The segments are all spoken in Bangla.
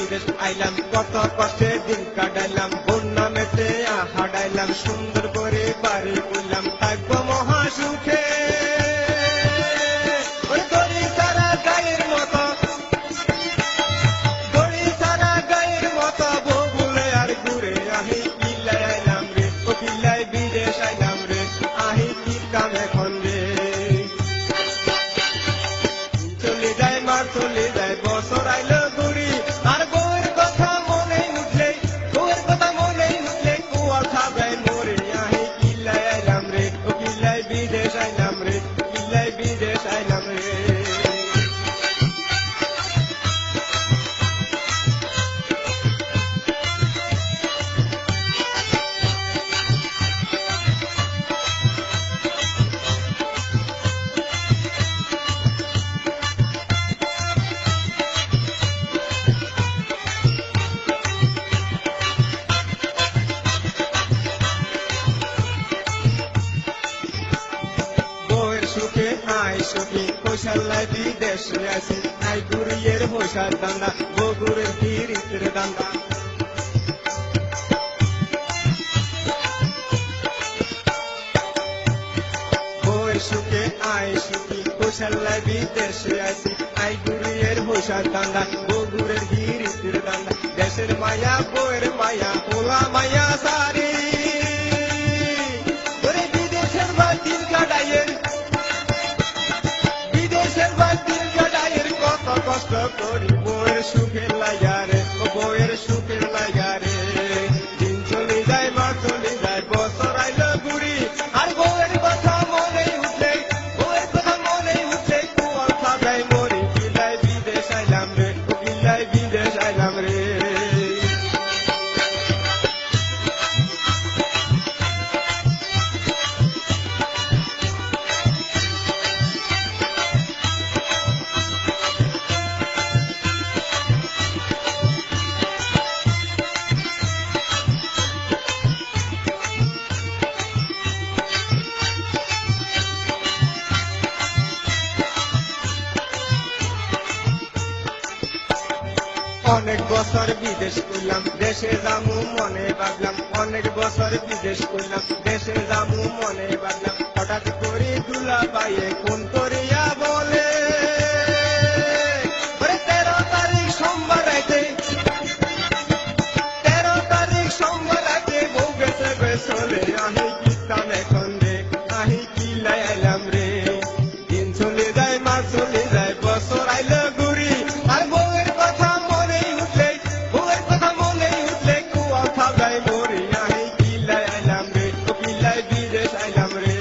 বিদেশ আইলাম, কত কষ্টে দিন কাটাইলাম, বন্যা মেতে হারাইলাম, সুন্দর করে বাড়ি করলাম, থাকবো মহা সুখে। দড়ি সারা গায়ের মতো, দড়ি সারা গায়ের মতো বগুলে আর ঘুরে আহি কিল্লায় আইলাম রে, ও কিল্লায় বিদেশ আইলাম রে, আহি কি কাম এখন রে। চলে যায় মার চলে যায় বছর আইলো ঘুরি, আর বউয়ের কথা মনে উঠলে, বউয়ের কথা মনে উঠলে কুয়া খাবে মরে, আহি কিল্লায় আইলাম রে, ও কিল্লায় বিদেশ আইলাম রে, কিল্লায় বিদেশ আইলাম রে। সুখে আই সুখী কৌশল্যায় বিদেশে আসি, আই গুড়িয়ের হোসার দান্দা, বগুড়ের গিরিতের দান্দা। বউয়ের সুখে আই সুখী কৌশল্যায় বিদেশে আসি, আই গুড়িয়ের হোসার দান্দা, বগুড়ের গিরিতের দান্দা। দেশের মায়া বউয়ের মায়া পোলা মায়া সারি, ওরে বিদেশের বাতিল কাটাইয়ের, বিদেশের বাতিল কাটাইয়ের কত কষ্ট করি বউয়ের সুখের লাগা রে, ও বউয়ের সুখের লাগা রে। দিন চলে যায় মা চলে যায় বছর আইলো ঘুরি, আর বউয়ের কথা মনে উঠলে, বউয়ের কথা মনে উঠলে কুয়াল খাবে মরি, কিল্লায় বিদেশ আইলাম রে, ও কিল্লায় বিদেশ আইলাম রে। অনেক বছর বিদেশ করলাম, দেশে যামু মনে ভাবলাম, অনেক বছর বিদেশ করলাম, দেশে যামু মনে ভাবলাম, হঠাৎ করে দুলা পাইয়ে কোন করিয়া বলে, 13 তারিখ সোমবার রাইতে, 13 তারিখ সোমবার রাইতে বউ গেছে বেসলে, আহি কিতাম এখন রে, আহি কিল্লায় আইলাম রে। দিন চলে যায় মাস চলে যায় বছর আইলো ঘুরি, আর বউয়ের কথা মনে উঠলে, বউয়ের কথা মনে উঠলে কুয়া খাবাই মরি, আহি কিল্লায় আইলাম রে, ও কিল্লায় বিদেশ আইলাম রে।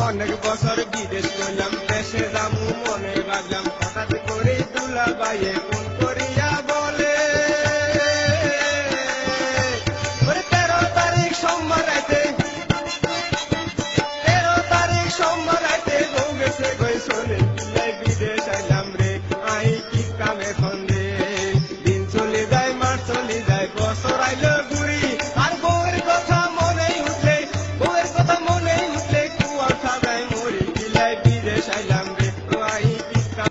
অনেক বছর বিদেশ করলাম, দেশে যামু মনে ভাবলাম, হঠাৎ করে দুলা বাইয়ে কোন করে